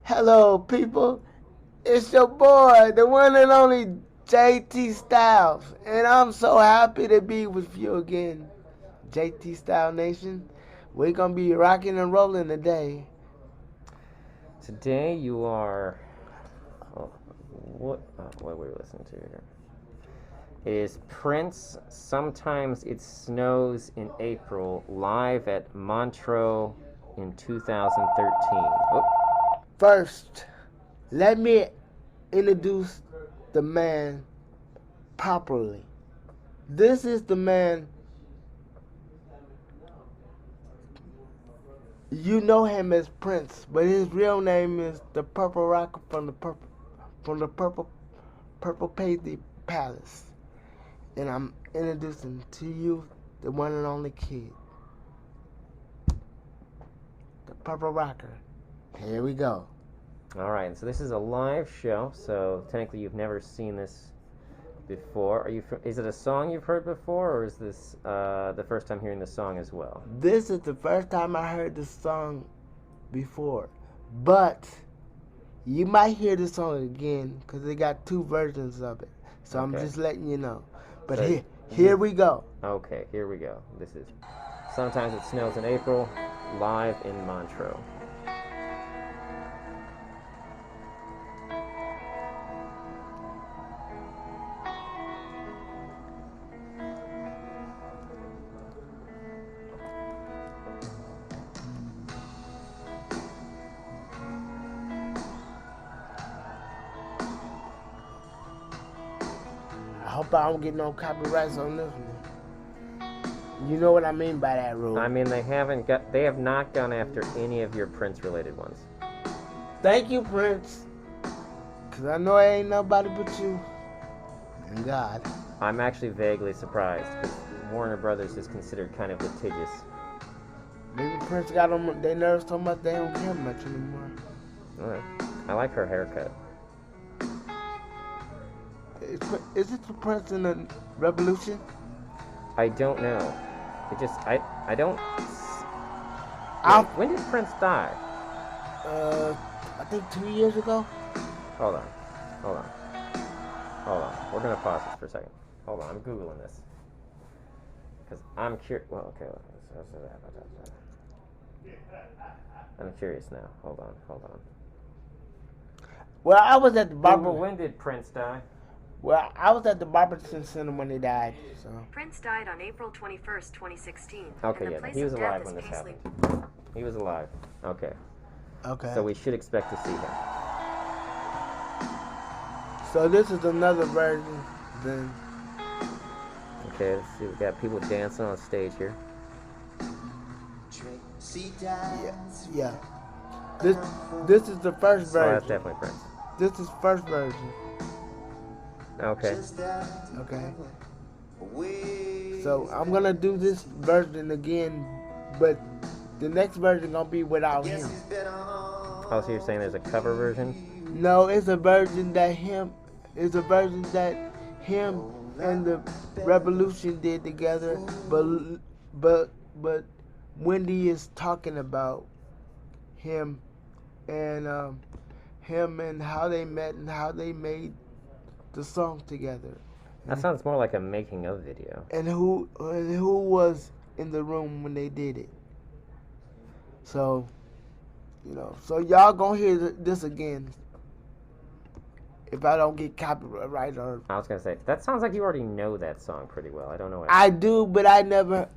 Hello, people. It's your boy, the one and only JT Styles, and I'm so happy to be with you again, JT Style Nation. We're gonna be rocking and rolling today. Today you are. Oh, what were we listening to here? It is Prince. Sometimes it snows in April. Live at Montreux in 2013. Oh, First, let me introduce the man properly. This is the man. You know him as Prince, but his real name is the Purple Rocker from the Purple Paisley Palace. And I'm introducing to you the one and only kid, the Purple Rocker. Here we go. all right. So this is a live show. So technically, you've never seen this before. Is it a song you've heard before, or is this the first time hearing the song as well? This is the first time I heard this song before, but you might hear this song again because they got two versions of it. So I'm Okay. just letting you know. But So here we go. Okay, here we go. This is Sometimes It Snows in April, live in Montreux. I hope I don't get no copyrights on this one. You know what I mean by that, rule. I mean, they have not gone after any of your Prince-related ones. Thank you, Prince. Because I know it ain't nobody but you and God. I'm actually vaguely surprised because Warner Brothers is considered kind of litigious. Maybe Prince got them, they nerves talking about they don't care much anymore. I like her haircut. Is it the Prince in the Revolution? I don't know. I don't. When did Prince die? I think 2 years ago. Hold on. We're gonna pause this for a second. Hold on, I'm googling this because I'm curious. Well, okay. I'm curious now. Hold on. Well, I was at the barber. When did Prince die? Well, I was at the Barberton Center when he died. So Prince died on April 21st, 2016. Okay, and the yeah, place he was of death alive is when this Paisley. happened. He was alive. Okay. okay. So we should expect to see him. So this is another version. Then Okay, let's see. We got people dancing on stage here. yeah. This is the first Oh, that's version. definitely Prince. This is first version. Okay. Okay. So I'm gonna do this version again, but the next version gonna be without him. Oh, so you're saying there's a cover version? No, it's a version that him. It's a version that him and the Revolution did together, but Wendy is talking about him and how they met and how they made the song together. That sounds more like a making of video. And who was in the room when they did it. So, so y'all gonna hear this again if I don't get copyright or. I was gonna say that sounds like you already know that song pretty well. I don't know what. I do, but I never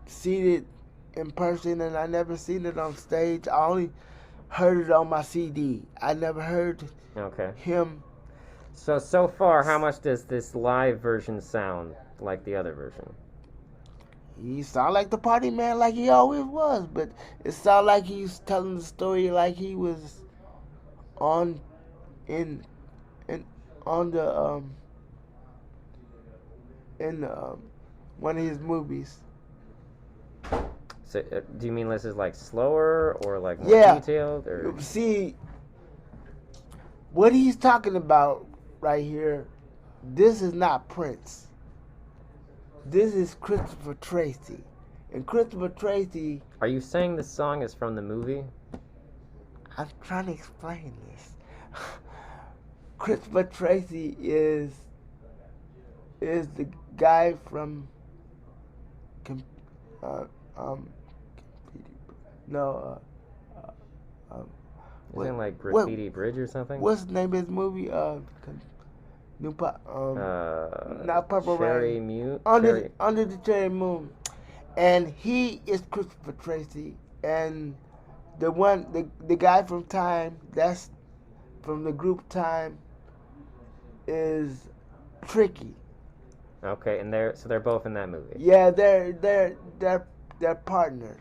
seen it in person, and I never seen it on stage. I only heard it on my CD. I never heard Okay. him. So far, how much does this live version sound like the other version? He sound like the party man, like he always was, but it sound like he's telling the story like he was on the in one of his movies. So, do you mean this is like slower or like more detailed? Or See, what he's talking about right here, this is not Prince. This is Christopher Tracy. And Christopher Tracy, are you saying this song is from the movie? I'm trying to explain this. Christopher Tracy is the guy from uh, um no Isn't it like Graffiti Bridge or something? what's the name of his movie? New Pop, not Purple Cherry Rain. Mute. Under the Cherry Moon, and he is Christopher Tracy, and the guy from Time, that's from the group Time, is Tricky. Okay, and they're both in that movie. Yeah, they're partners.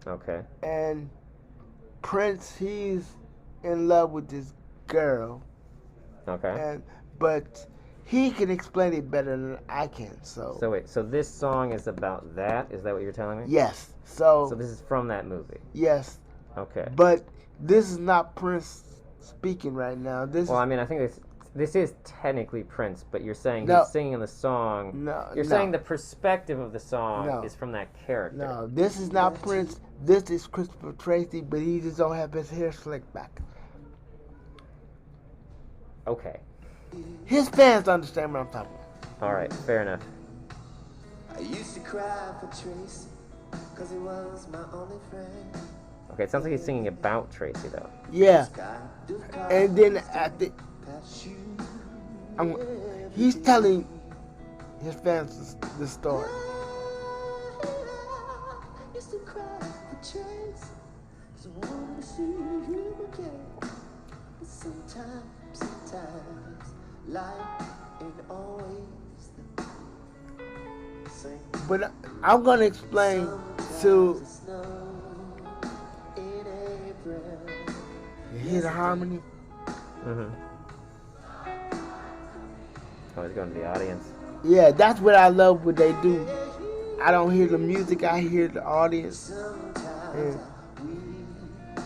Okay. And Prince, he's in love with this girl. Okay. But he can explain it better than I can. So wait, so this song is about that? Is that what you're telling me? yes. So this is from that movie. Yes. Okay. But this is not Prince speaking right now. I mean, I think this is technically Prince, but you're saying No. he's singing the song. No. You're saying the perspective of the song No. is from that character. No, this is not Prince. This is Christopher Tracy, but he just don't have his hair slicked back. Okay. His fans understand what I'm talking about. All right. Fair enough. I used to cry for Tracy, cause he was my only friend. Okay, it sounds like he's singing about Tracy though. Yeah. Sky do And then at the pass you. he's telling his fans the story. I used to cry for Tracy, cause I wanted to see him again. But sometimes, life ain't always the same. But I'm gonna explain to Sometimes it snows in April. you hear the harmony. Mm-hmm. Oh, he's going to the audience. Yeah, that's what I love what they do. I don't hear the music, I hear the audience. Sometimes I wish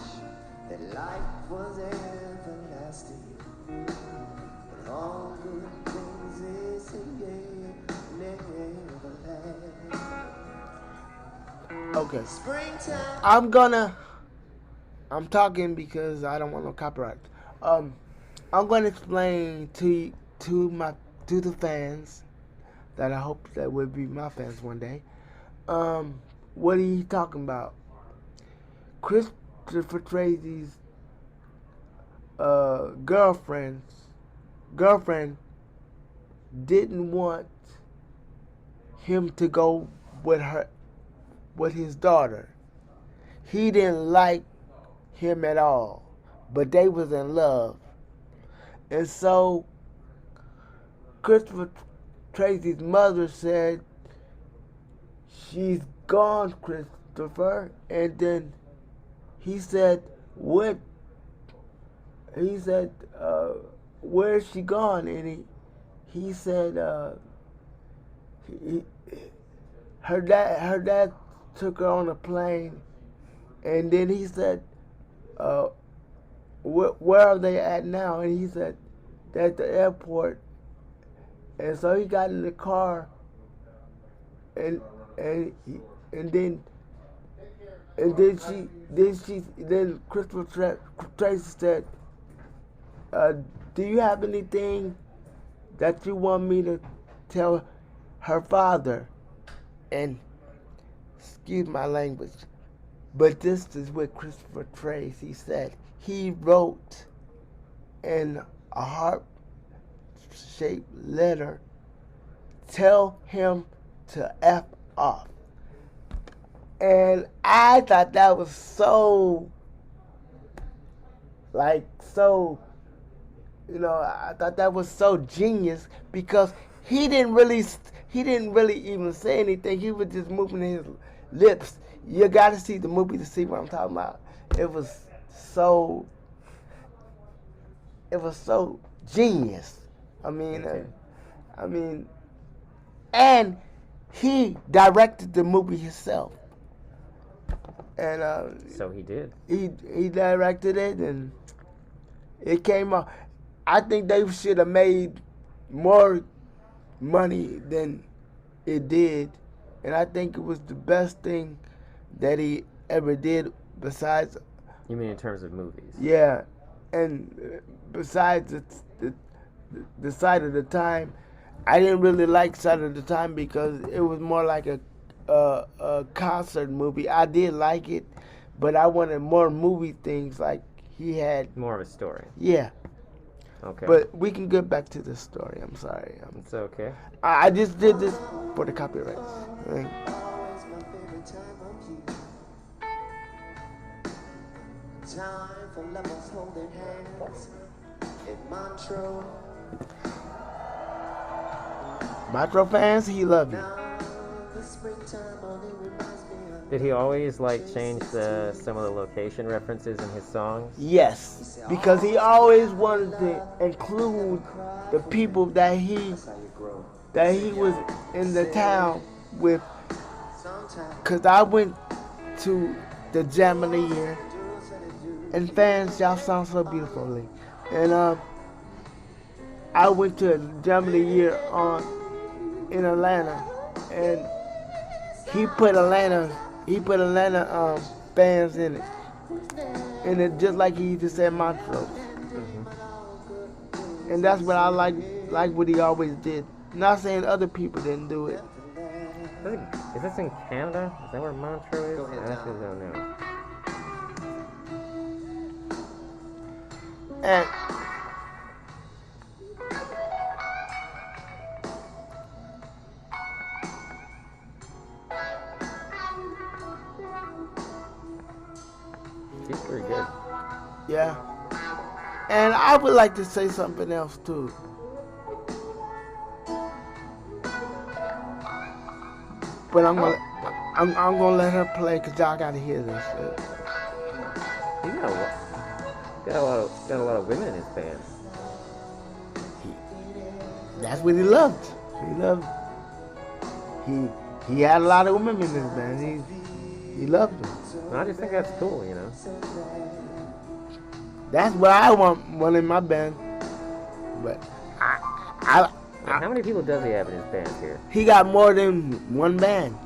that life was everlasting. But all good things is never last. Okay. Springtime. I'm talking because I don't want no copyright. I'm gonna explain to the fans that I hope that will be my fans one day. What are you talking about? Christopher Tracy's girlfriend didn't want him to go with his daughter. He didn't like him at all, but they was in love. And so Christopher Tracy's mother said, "She's gone, Christopher." And then he said, "What?" He said, "Where's she gone?" And he said, her dad took her on a plane. And then he said, where are they at now? And he said, they're at the airport. And so he got in the car, and then Christopher Tracy said, "Do you have anything that you want me to tell her father?" And excuse my language, but this is what Christopher Tracy said. He wrote in a heart-shaped letter, "Tell him to F off." And I thought that was so, I thought that was so genius, because he didn't really even say anything. He was just moving his lips. You got to see the movie to see what I'm talking about. It was so genius. And he directed the movie himself. And So he did. He directed it, and it came out. I think they should have made more money than it did, and I think it was the best thing that he ever did, besides You mean in terms of movies? Yeah, and besides the Side of the Time, I didn't really like Side of the Time because it was more like a concert movie. I did like it, but I wanted more movie things like he had. More of a story. Yeah, Okay. but we can get back to the story. I'm sorry. It's okay. I just did this for the copyrights. Always my favorite time of year. Time for lovers holding hands in Montreux. Metro fans, he loved it. Now the springtime only reminds me of. Did he always like change some of the location references in his songs? Yes, because he always wanted to include the people that he was in the town with. Sometimes Cause I went to the Jam of the Year, and fans, y'all sound so beautifully, and I went to the Jam of the Year in Atlanta, and he put Atlanta fans in it, and it just like he just said Montrose, and that's what I like what he always did. Not saying other people didn't do it. Is this in Canada? Is that where Montreux is? I actually don't know. And He's pretty good. yeah, and I would like to say something else too. But I'm gonna let her play because y'all gotta hear this. He got a lot of women in his band. That's what he loved. He had a lot of women in his band. He loved them. I just think that's cool, you know. That's what I want in my band. But How many people does he have in his band here? he got more than one band.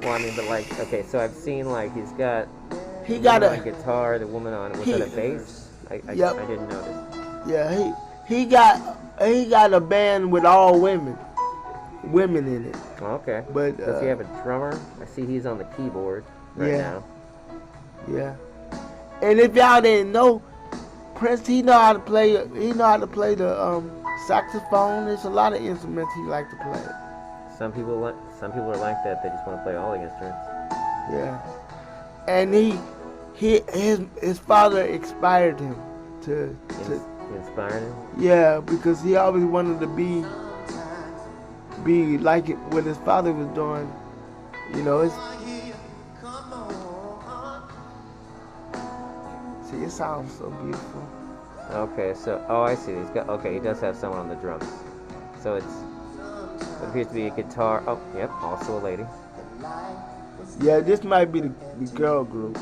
Well, I mean, but like, okay, so I've seen like he's got He the got woman on a guitar, the woman on was that a bass? Yep. I didn't notice. yeah. He got a band with all women in it. Oh, okay. But Does he have a drummer? I see he's on the keyboard right Yeah. now. Yeah. And if y'all didn't know, Prince he know how to play the saxophone. There's a lot of instruments he like to play. Some people are like that. They just want to play all the instruments. Yeah. And his father inspired him to Inspiring him. yeah, because he always wanted to be like it, what his father was doing. You know, come on. see, it sounds so beautiful. Okay, so I see. He does have someone on the drums. So it appears to be a guitar. Oh, yep, also a lady. Yeah, this might be the girl group.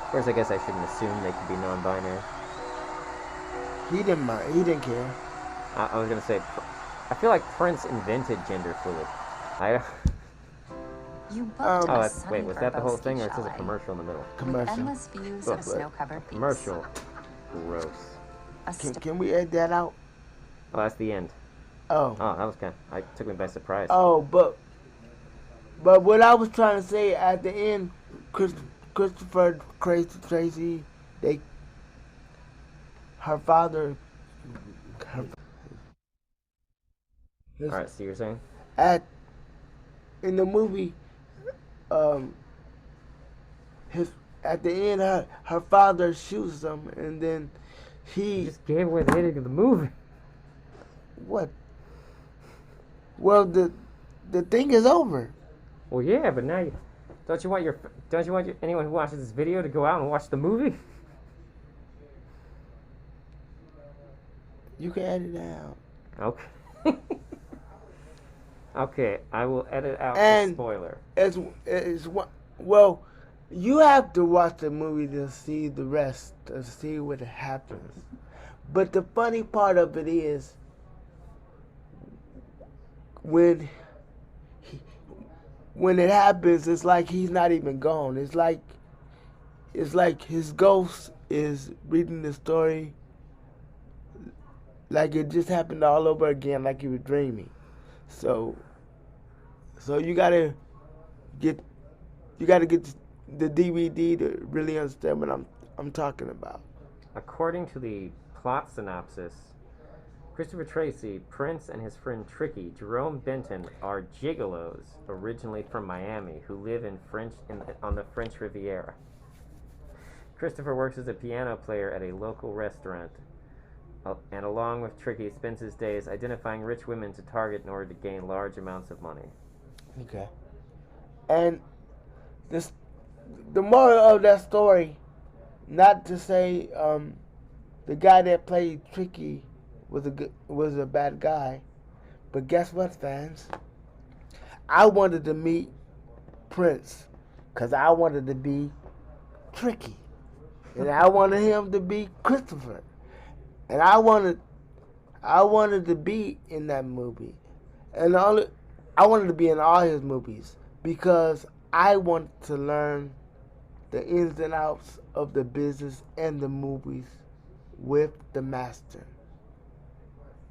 Of course, I guess I shouldn't assume they could be non-binary. He didn't mind. He didn't care. I was gonna say, I feel like Prince invented gender fluid. You booked Um, a Oh, sunny wait, was that the whole verbose thing, or beach is this a chalet commercial in the middle? with Commercial. endless views Oh, of snow-covered peaks. Commercial. Gross. A Can we edit that out? Oh, that's the end. Oh. Oh, that was took me by surprise. Oh, but what I was trying to say at the end, Christopher Tracy, her father. All right, so you're saying? In the movie, at the end, her father shoots him, and then You just gave away the ending of the movie. what? Well, the thing is over. Well, yeah, but now don't you want anyone who watches this video to go out and watch the movie? You can edit it out. Okay. Okay, I will edit out And- the spoiler. Well, you have to watch the movie to see the rest, to see what happens. But the funny part of it is, when when it happens, it's like he's not even gone. It's like his ghost is reading the story like it just happened all over again, like he was dreaming. So you gotta get the DVD to really understand what I'm talking about. According to the plot synopsis, Christopher Tracy, Prince, and his friend Tricky, Jerome Benton, are gigolos originally from Miami who live on the French Riviera. Christopher works as a piano player at a local restaurant, and along with Tricky, spends his days identifying rich women to target in order to gain large amounts of money. Okay. And the moral of that story, not to say the guy that played Tricky was a bad guy, but guess what, fans? I wanted to meet Prince because I wanted to be Tricky, and I wanted him to be Christopher, and I wanted to be in that movie, and I wanted to be in all his movies because I want to learn the ins and outs of the business and the movies with the master.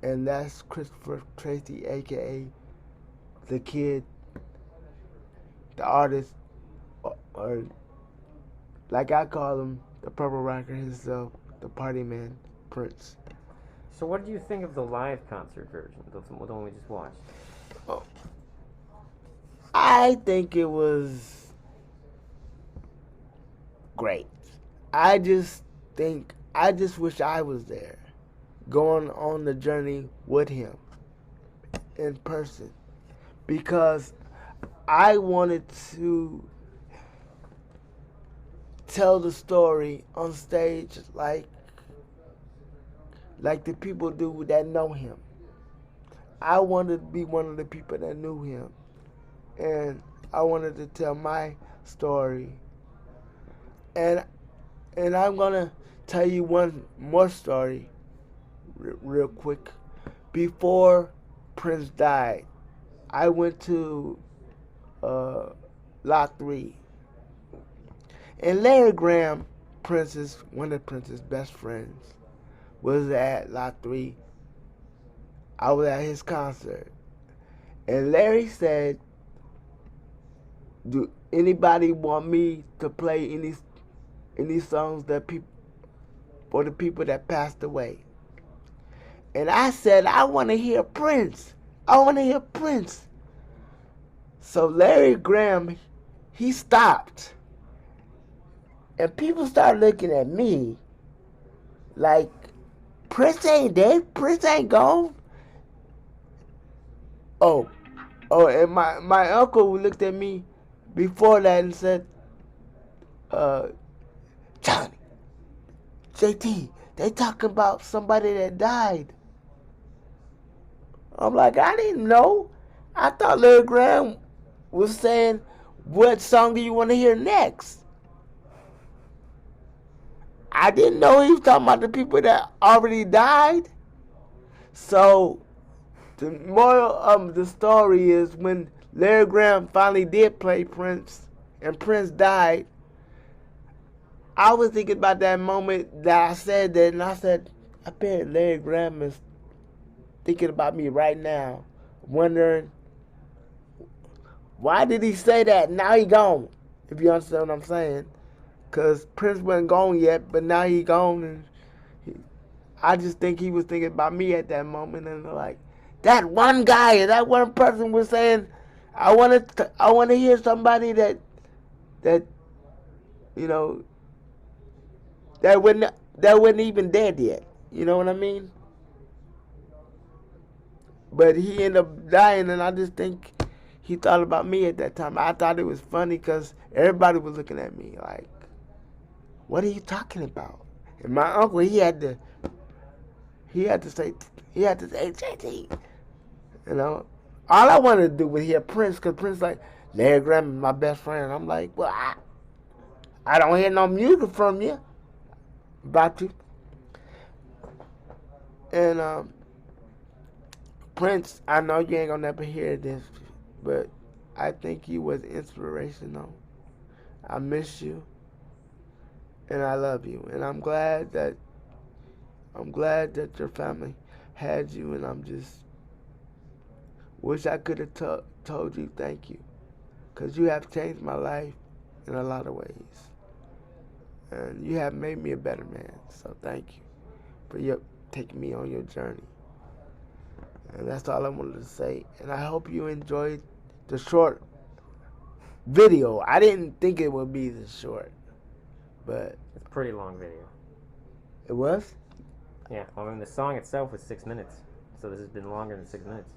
And that's Christopher Tracy, a.k.a. the kid, the artist, or like I call him, the Purple Rocker himself, the party man, Prince. So what did you think of the live concert version, the one we just watched? Oh. I think it was great. I just wish I was there, going on the journey with him in person, because I wanted to tell the story on stage like the people do that know him. I wanted to be one of the people that knew him, and I wanted to tell my story. And I'm gonna tell you one more story real quick. Before Prince died, I went to Lot 3. And Larry Graham, one of Prince's best friends, was at Lot 3. I was at his concert. And Larry said, do anybody want me to play any songs for the people that passed away? And I said, I want to hear Prince. I want to hear Prince. So Larry Graham, he stopped. And people started looking at me like, Prince ain't dead. Prince ain't gone. Oh, and my uncle looked at me before that and said, Johnny, JT, they talking about somebody that died. I'm like, I didn't know. I thought Larry Graham was saying, what song do you want to hear next? I didn't know he was talking about the people that already died. So the moral of the story is when Larry Graham finally did play Prince and Prince died, I was thinking about that moment that I said that, and I said, I bet Larry Graham is thinking about me right now, wondering, why did he say that? Now he gone, if you understand what I'm saying. Because Prince wasn't gone yet, but now he gone, and I just think he was thinking about me at that moment, and like, that one guy, that one person was saying, I want to hear somebody that you know, that wasn't even dead yet. You know what I mean? But he ended up dying, and I just think he thought about me at that time. I thought it was funny because everybody was looking at me like, what are you talking about? And my uncle, he had to say, JT. You know, all I wanted to do was hear Prince, because Prince like, Larry Graham is my best friend. I'm like, well, I don't hear no music from you about you. And Prince, I know you ain't gonna never hear this, but I think you was inspirational. I miss you, and I love you, and I'm glad that your family had you, and I'm just wish I could have told you thank you, because you have changed my life in a lot of ways, and you have made me a better man. So thank you for taking me on your journey. And that's all I wanted to say. And I hope you enjoyed the short video. I didn't think it would be this short, but It's a pretty long video. it was. Yeah, I mean, the song itself was 6 minutes. So this has been longer than 6 minutes.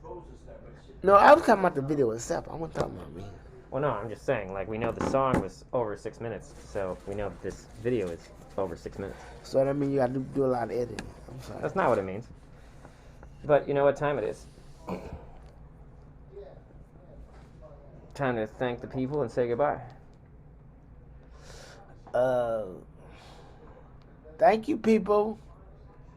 No, I was talking about the video itself. I wasn't talking about me. Well, no, I'm just saying, like, we know the song was over 6 minutes. So we know that this video is over 6 minutes. So that means you got to do a lot of editing. I'm sorry. That's not what it means. But you know what time it is. Time to thank the people and say goodbye. Thank you, people.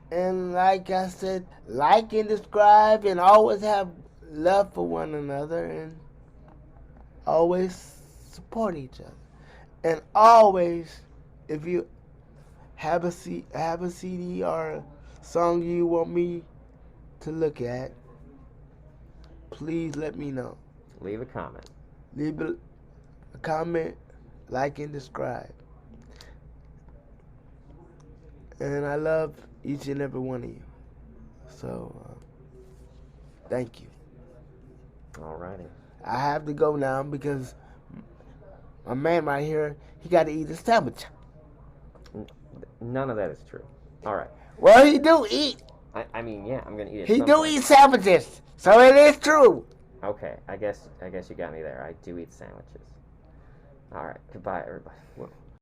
And like I said, like and subscribe, and always have love for one another, and always support each other. And always, if you have a CD or a song you want me to look at, please let me know. Leave a comment. Leave a comment, like, and subscribe. And I love each and every one of you. So, thank you. Alrighty. I have to go now because my man right here, he got to eat a sandwich. None of that is true. Alright. Well, he do eat. I mean, yeah, I'm gonna eat it. He do sometime. eat sandwiches. So it is true. Okay, I guess you got me there. I do eat sandwiches. Alright, goodbye, everybody. Well,